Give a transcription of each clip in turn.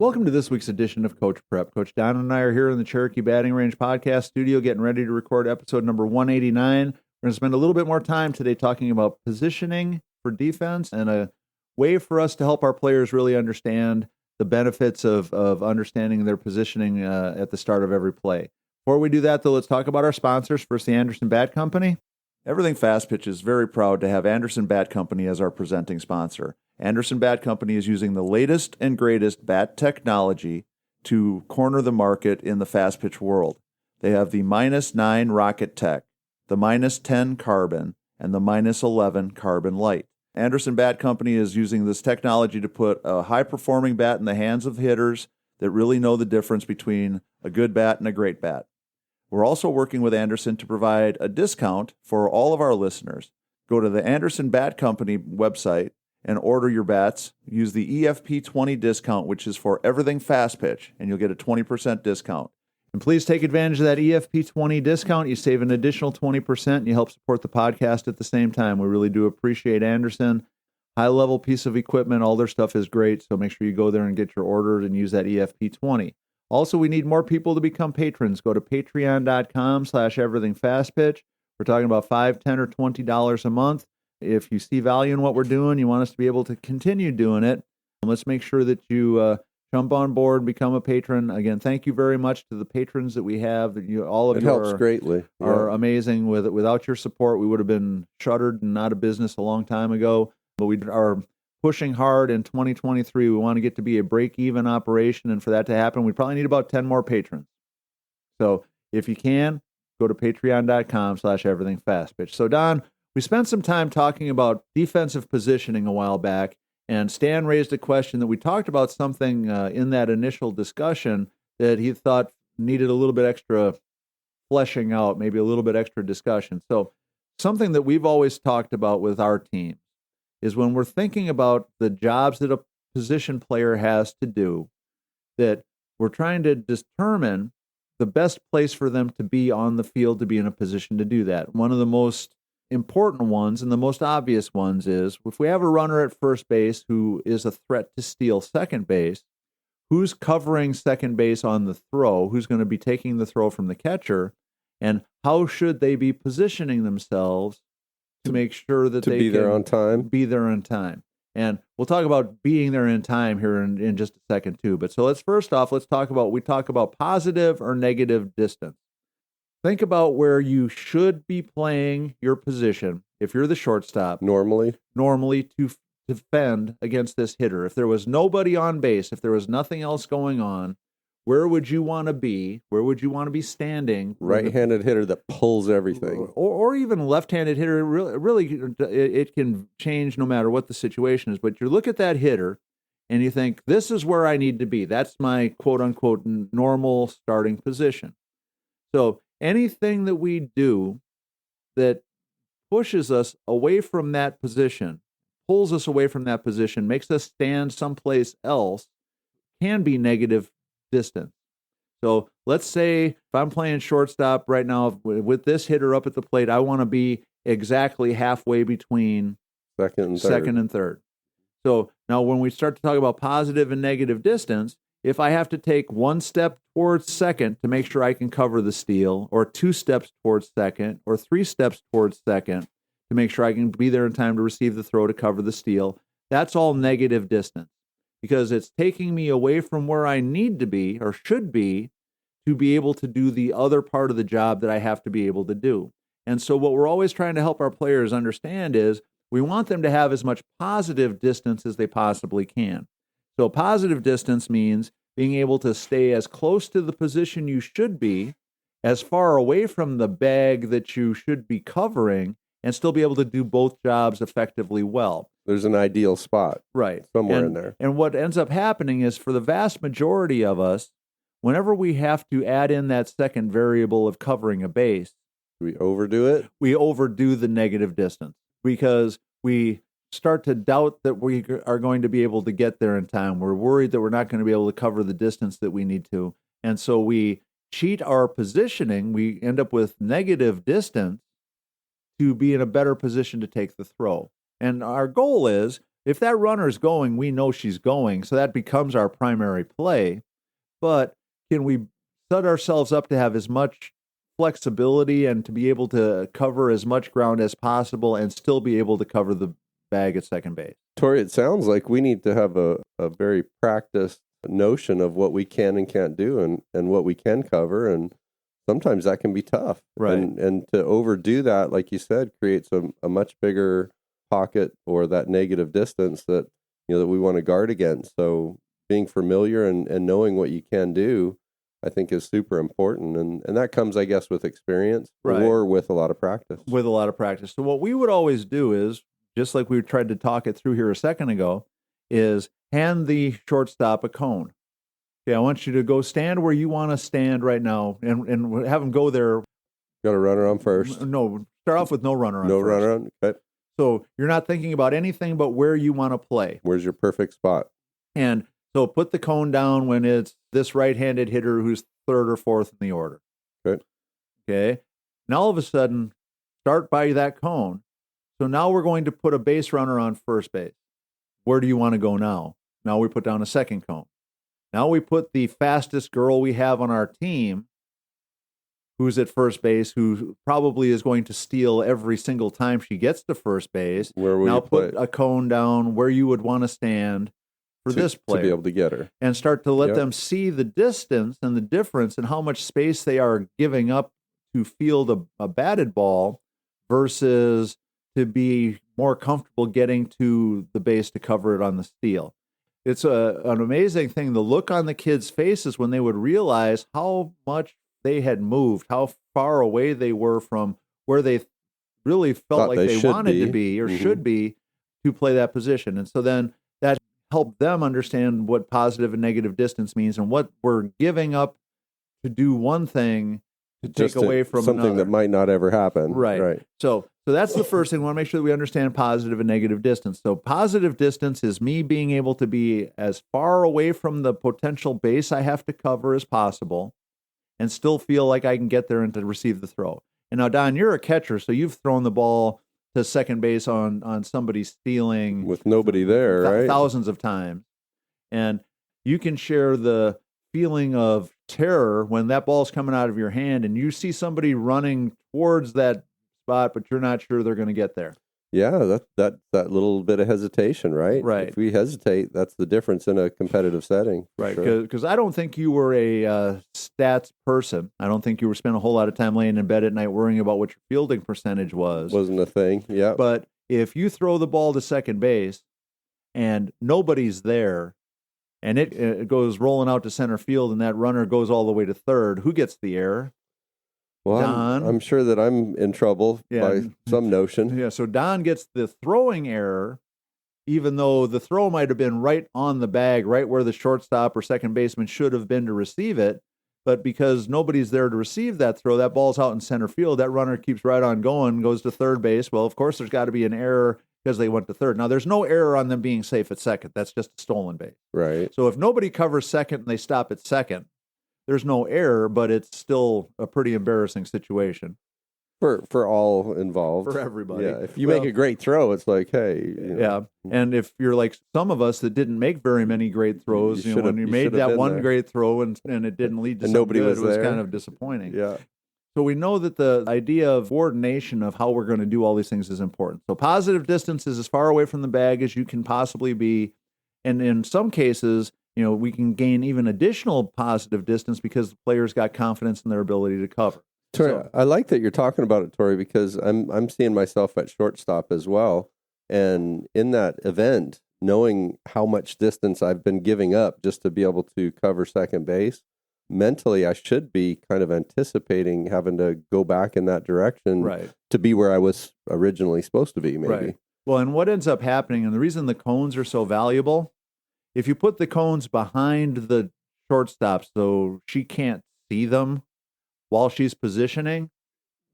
Welcome to this week's edition of Coach Prep. Coach Don and I are here in the Cherokee Batting Range podcast studio getting ready to record episode number 189. We're going to spend a little bit more time today talking about positioning for defense and a way for us to help our players really understand the benefits of understanding their positioning at the start of every play. Before we do that, though, let's talk about our sponsors. First, the Anderson Bat Company. Everything Fast Pitch is very proud to have Anderson Bat Company as our presenting sponsor. Anderson Bat Company is using the latest and greatest bat technology to corner the market in the fast pitch world. They have the -9 Rocket Tech, the -10 Carbon, and the -11 Carbon Light. Anderson Bat Company is using this technology to put a high-performing bat in the hands of hitters that really know the difference between a good bat and a great bat. We're also working with Anderson to provide a discount for all of our listeners. Go to the Anderson Bat Company website and order your bats. Use the EFP20 discount, which is for everything fast pitch, and you'll get a 20% discount. And please take advantage of that EFP20 discount. You save an additional 20%, and you help support the podcast at the same time. We really do appreciate Anderson. High-level piece of equipment. All their stuff is great, so make sure you go there and get your orders and use that EFP20. Also, we need more people to become patrons. Go to patreon.com/everythingfastpitch. We're talking about $5, $10, or $20 a month. If you see value in what we're doing, you want us to be able to continue doing it, let's make sure that you jump on board, become a patron. Again, thank you very much to the patrons that we have. That you, all of it you helps greatly. Are amazing. Without your support, we would have been shuttered and out of business a long time ago. But we are pushing hard in 2023. We want to get to be a break-even operation, and for that to happen, we probably need about 10 more patrons. So if you can, go to patreon.com/everythingfastpitch. So Don, we spent some time talking about defensive positioning a while back, and Stan raised a question that we talked about something in that initial discussion that he thought needed a little bit extra fleshing out, maybe a little bit extra discussion. So something that we've always talked about with our team is when we're thinking about the jobs that a position player has to do, that we're trying to determine the best place for them to be on the field to be in a position to do that. One of the most important ones and the most obvious ones is if we have a runner at first base who is a threat to steal second base, who's covering second base on the throw, who's going to be taking the throw from the catcher, and how should they be positioning themselves to make sure that they be there on time. Be there on time. And we'll talk about being there in time here in just a second too. But so let's talk about positive or negative distance. Think about where you should be playing your position if you're the shortstop. Normally to defend against this hitter. If there was nobody on base, if there was nothing else going on, where would you want to be? Where would you want to be standing? Right-handed hitter that pulls everything. Or even left-handed hitter. Really, it can change no matter what the situation is. But you look at that hitter and you think, this is where I need to be. That's my quote-unquote normal starting position. So anything that we do that pushes us away from that position, pulls us away from that position, makes us stand someplace else, can be negative distance. So let's say if I'm playing shortstop right now with this hitter up at the plate, I want to be exactly halfway between second and third. So now when we start to talk about positive and negative distance, if I have to take one step towards second to make sure I can cover the steal, or 2 steps towards second, or 3 steps towards second to make sure I can be there in time to receive the throw to cover the steal, that's all negative distance because it's taking me away from where I need to be or should be to be able to do the other part of the job that I have to be able to do. And so what we're always trying to help our players understand is we want them to have as much positive distance as they possibly can. So positive distance means being able to stay as close to the position you should be, as far away from the bag that you should be covering, and still be able to do both jobs effectively well. There's an ideal spot. Right. Somewhere in there. And what ends up happening is for the vast majority of us, whenever we have to add in that second variable of covering a base, we overdo it. We overdo the negative distance because we start to doubt that we are going to be able to get there in time. We're worried that we're not going to be able to cover the distance that we need to. And so we cheat our positioning. We end up with negative distance to be in a better position to take the throw. And our goal is if that runner's going, we know she's going. So that becomes our primary play. But can we set ourselves up to have as much flexibility and to be able to cover as much ground as possible and still be able to cover the bag at second base? Tori, it sounds like we need to have a very practiced notion of what we can and can't do and what we can cover. And sometimes that can be tough. Right. And to overdo that, like you said, creates a much bigger pocket or that negative distance that, that we want to guard against. So being familiar and knowing what you can do, I think is super important. And that comes, I guess, with experience or with a lot of practice. With a lot of practice. So what we would always do is, just like we tried to talk it through here a second ago, is hand the shortstop a cone. Okay, I want you to go stand where you want to stand right now and have them go there. Got a runner on first? No, start off with no runner on no first. No runner on? Okay. So you're not thinking about anything but where you want to play. Where's your perfect spot? And so put the cone down when it's this right-handed hitter who's third or fourth in the order. Okay. Okay. Now all of a sudden, start by that cone. So now we're going to put a base runner on first base. Where do you want to go now? Now we put down a second cone. Now we put the fastest girl we have on our team, who's at first base, who probably is going to steal every single time she gets to first base. Where will now you put a cone down where you would want to stand for this player. To be able to get her. And start to let them see the distance and the difference and how much space they are giving up to field a batted ball versus to be more comfortable getting to the base to cover it on the steal. It's an amazing thing, the look on the kids' faces when they would realize how much they had moved, how far away they were from where they really felt like they wanted to be or should be to play that position. And so then that helped them understand what positive and negative distance means and what we're giving up to do one thing to take away from something another. That might not ever happen. Right. So that's the first thing. We want to make sure that we understand positive and negative distance. So positive distance is me being able to be as far away from the potential base I have to cover as possible and still feel like I can get there and to receive the throw. And now, Don, you're a catcher, so you've thrown the ball to second base on somebody stealing. With nobody there, right? Thousands of times. And you can share the feeling of terror when that ball's coming out of your hand and you see somebody running towards that spot, but you're not sure they're going to get there. Yeah, that little bit of hesitation, right? Right. If we hesitate, that's the difference in a competitive setting. Right, because I don't think you were a stats person. I don't think you were spending a whole lot of time laying in bed at night worrying about what your fielding percentage was. Wasn't a thing, yeah. But if you throw the ball to second base and nobody's there, and it goes rolling out to center field, and that runner goes all the way to third, who gets the error? Well, Don. I'm sure that I'm in trouble by some notion. Yeah, so Don gets the throwing error, even though the throw might have been right on the bag, right where the shortstop or second baseman should have been to receive it. But because nobody's there to receive that throw, that ball's out in center field. That runner keeps right on going, goes to third base. Well, of course, there's got to be an error because they went to third. Now, there's no error on them being safe at second. That's just a stolen base. Right. So if nobody covers second and they stop at second, there's no error, but it's still a pretty embarrassing situation. For all involved. For everybody. Yeah. If you make a great throw, it's like, hey. Yeah. And if you're like some of us that didn't make very many great throws, when you made that one great throw and it didn't lead to something nobody good, was there. It was kind of disappointing. Yeah. So we know that the idea of coordination of how we're going to do all these things is important. So positive distance is as far away from the bag as you can possibly be. And in some cases, we can gain even additional positive distance because the players got confidence in their ability to cover. Tori, I like that you're talking about it, Tori, because I'm seeing myself at shortstop as well. And in that event, knowing how much distance I've been giving up just to be able to cover second base, mentally I should be kind of anticipating having to go back in that direction to be where I was originally supposed to be, maybe. Right. Well, and what ends up happening, and the reason the cones are so valuable, if you put the cones behind the shortstop so she can't see them while she's positioning,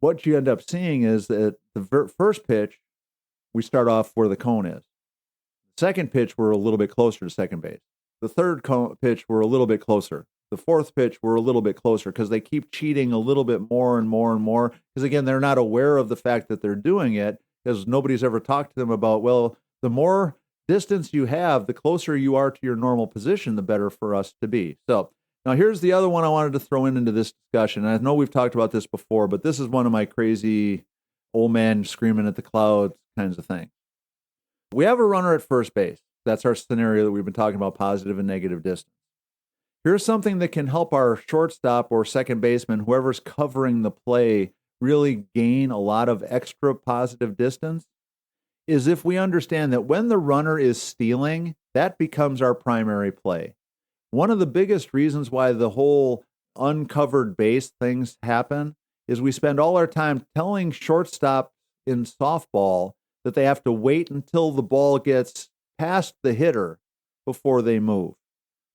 what you end up seeing is that the first pitch, we start off where the cone is. The second pitch, we're a little bit closer to second base. The third pitch, we're a little bit closer. The fourth pitch, we're a little bit closer because they keep cheating a little bit more and more and more because, again, they're not aware of the fact that they're doing it because nobody's ever talked to them about, well, the more distance you have, the closer you are to your normal position, the better for us to be. So now here's the other one I wanted to throw into this discussion. And I know we've talked about this before, but this is one of my crazy old man screaming at the clouds kinds of things. We have a runner at first base. That's our scenario that we've been talking about, positive and negative distance. Here's something that can help our shortstop or second baseman, whoever's covering the play, really gain a lot of extra positive distance, is if we understand that when the runner is stealing, that becomes our primary play. One of the biggest reasons why the whole uncovered base things happen is we spend all our time telling shortstop in softball that they have to wait until the ball gets past the hitter before they move.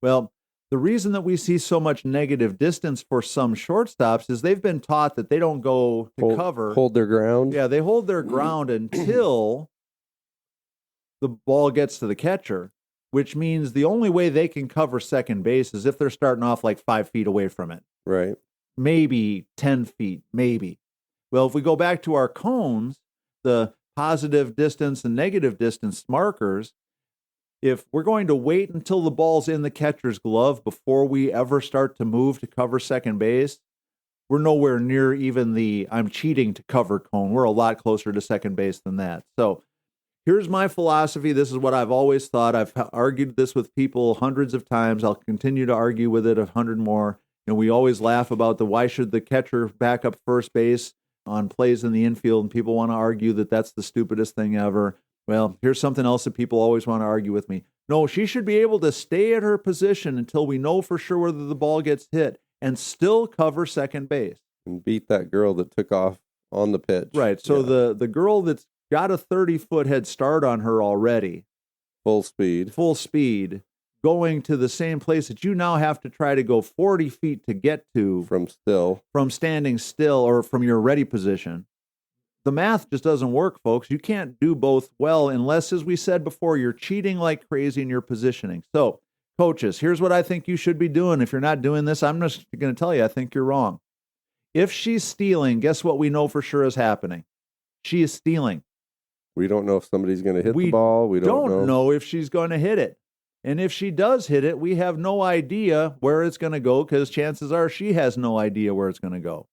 Well, the reason that we see so much negative distance for some shortstops is they've been taught that they don't go to cover. Hold their ground? Yeah, they hold their ground until the ball gets to the catcher, which means the only way they can cover second base is if they're starting off like 5 feet away from it. Right. Maybe 10 feet, maybe. Well, if we go back to our cones, the positive distance and negative distance markers, if we're going to wait until the ball's in the catcher's glove before we ever start to move to cover second base, we're nowhere near even the I'm cheating to cover cone. We're a lot closer to second base than that. So here's my philosophy. This is what I've always thought. I've argued this with people hundreds of times. I'll continue to argue with it 100 more. And we always laugh about why should the catcher back up first base on plays in the infield, and people want to argue that that's the stupidest thing ever. Well, here's something else that people always want to argue with me. No, she should be able to stay at her position until we know for sure whether the ball gets hit and still cover second base. And beat that girl that took off on the pitch. Right. So the girl that's got a 30-foot head start on her already. Full speed, going to the same place that you now have to try to go 40 feet to get to from standing still or from your ready position. The math just doesn't work, folks. You can't do both well unless, as we said before, you're cheating like crazy in your positioning. So, coaches, here's what I think you should be doing. If you're not doing this, I'm just going to tell you, I think you're wrong. If she's stealing, guess what we know for sure is happening? She is stealing. We don't know if somebody's going to hit the ball. We don't know if she's going to hit it. And if she does hit it, we have no idea where it's going to go because chances are she has no idea where it's going to go.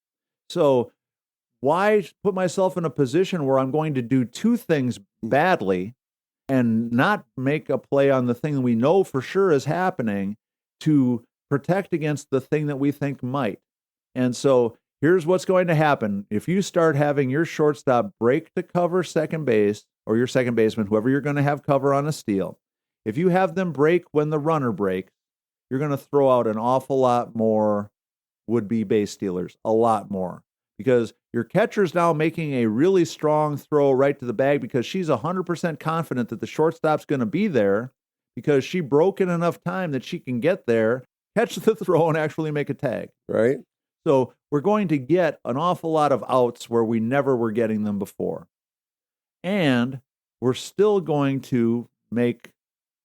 So why put myself in a position where I'm going to do two things badly and not make a play on the thing that we know for sure is happening to protect against the thing that we think might? And so here's what's going to happen. If you start having your shortstop break to cover second base, or your second baseman, whoever you're going to have cover on a steal, if you have them break when the runner breaks, you're going to throw out an awful lot more would-be base stealers, a lot more. Because your catcher's now making a really strong throw right to the bag because she's 100% confident that the shortstop's going to be there because she broke in enough time that she can get there, catch the throw, and actually make a tag. Right. So we're going to get an awful lot of outs where we never were getting them before. And we're still going to make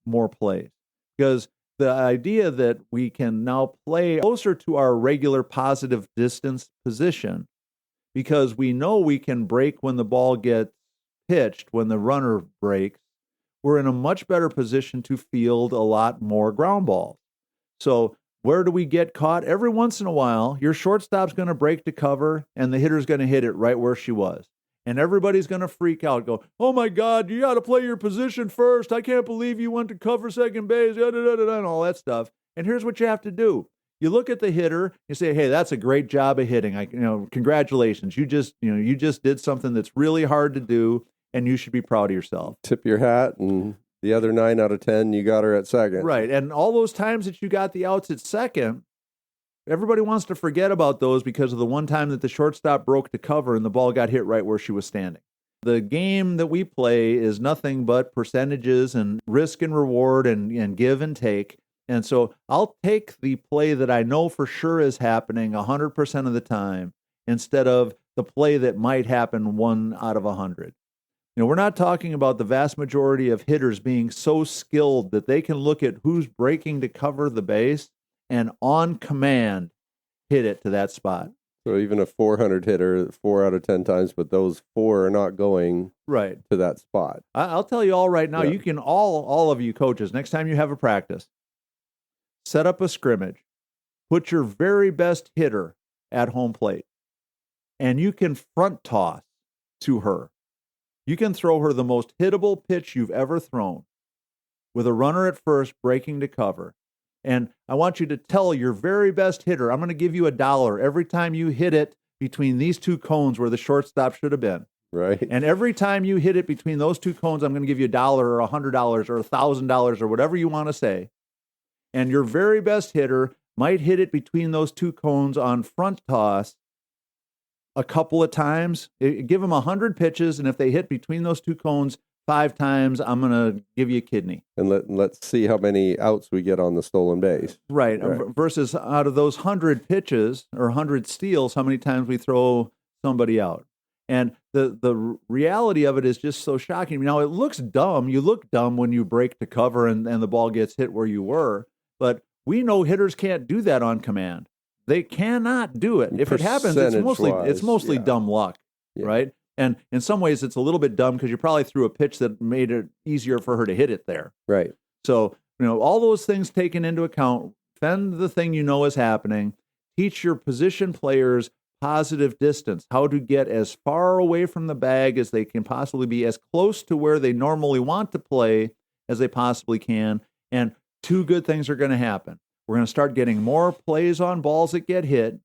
more plays because the idea that we can now play closer to our regular positive distance position because we know we can break when the ball gets pitched, when the runner breaks, we're in a much better position to field a lot more ground balls. So where do we get caught? Every once in a while, your shortstop's going to break to cover and the hitter's going to hit it right where she was. And everybody's going to freak out, go, oh my God, you got to play your position first. I can't believe you went to cover second base, and all that stuff. And here's what you have to do. You look at the hitter, you say, hey, that's a great job of hitting. Congratulations. You just did something that's really hard to do, and you should be proud of yourself. Tip your hat, and the other 9 out of 10, you got her at second. Right. And all those times that you got the outs at second, everybody wants to forget about those because of the one time that the shortstop broke to cover and the ball got hit right where she was standing. The game that we play is nothing but percentages and risk and reward and give and take. And so I'll take the play that I know for sure is happening 100% of the time instead of the play that might happen 1 out of 100. We're not talking about the vast majority of hitters being so skilled that they can look at who's breaking to cover the base and on command hit it to that spot. So even a 400 hitter, 4 out of 10 times, but those 4 are not going Right. to that spot. I'll tell you all right now, Yeah. you can all of you coaches, next time you have a practice, set up a scrimmage, put your very best hitter at home plate, and you can front toss to her. You can throw her the most hittable pitch you've ever thrown with a runner at first breaking to cover. And I want you to tell your very best hitter, I'm going to give you $1 every time you hit it between these two cones where the shortstop should have been. Right. And every time you hit it between those two cones, I'm going to give you $1 or $100 or $1,000 or whatever you want to say. And your very best hitter might hit it between those two cones on front toss a couple of times. Give them 100 pitches, and if they hit between those two cones 5 times, I'm going to give you a kidney. And let's see how many outs we get on the stolen base. Right. Versus out of those 100 pitches or 100 steals, how many times we throw somebody out. And the reality of it is just so shocking. Now, it looks dumb. You look dumb when you break to cover and the ball gets hit where you were. But we know hitters can't do that on command. They cannot do it. If it happens, it's mostly dumb luck, right? And in some ways, it's a little bit dumb because you probably threw a pitch that made it easier for her to hit it there. Right. So, all those things taken into account, defend the thing you know is happening, teach your position players positive distance, how to get as far away from the bag as they can possibly be, as close to where they normally want to play as they possibly can. And 2 good things are going to happen. We're going to start getting more plays on balls that get hit,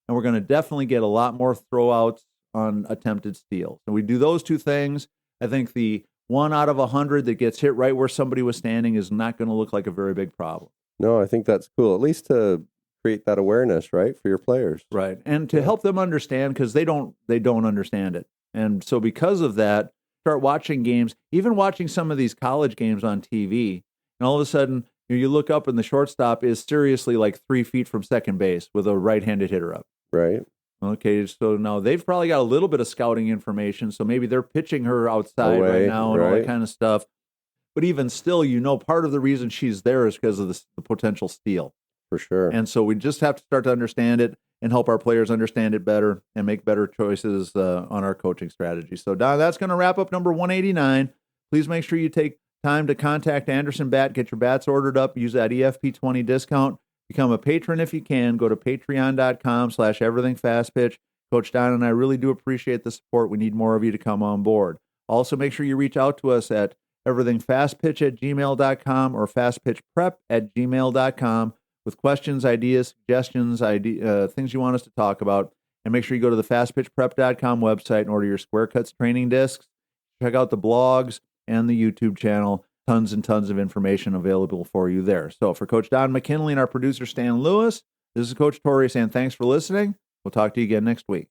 and we're going to definitely get a lot more throwouts on attempted steals. And we do those 2 things. I think the 1 out of 100 that gets hit right where somebody was standing is not going to look like a very big problem. No, I think that's cool. At least to create that awareness, right, for your players. Right. And to help them understand, because they don't understand it. And so because of that, start watching games, even watching some of these college games on TV, and all of a sudden you look up and the shortstop is seriously like 3 feet from second base with a right-handed hitter up. Right. Okay, so now they've probably got a little bit of scouting information, so maybe they're pitching her outside right now and all that kind of stuff. But even still, part of the reason she's there is because of the potential steal. For sure. And so we just have to start to understand it and help our players understand it better and make better choices on our coaching strategy. So, Don, that's going to wrap up number 189. Please make sure you take time to contact Anderson Bat, get your bats ordered up, use that EFP20 discount. Become a patron if you can. Go to patreon.com/everythingfastpitch. Coach Don and I really do appreciate the support. We need more of you to come on board. Also, make sure you reach out to us at everythingfastpitch@gmail.com or fastpitchprep@gmail.com with questions, ideas, suggestions, things you want us to talk about. And make sure you go to the fastpitchprep.com website and order your Square Cuts training discs. Check out the blogs and the YouTube channel. Tons and tons of information available for you there. So for Coach Don McKinley and our producer Stan Lewis, this is Coach Torrey saying thanks for listening. We'll talk to you again next week.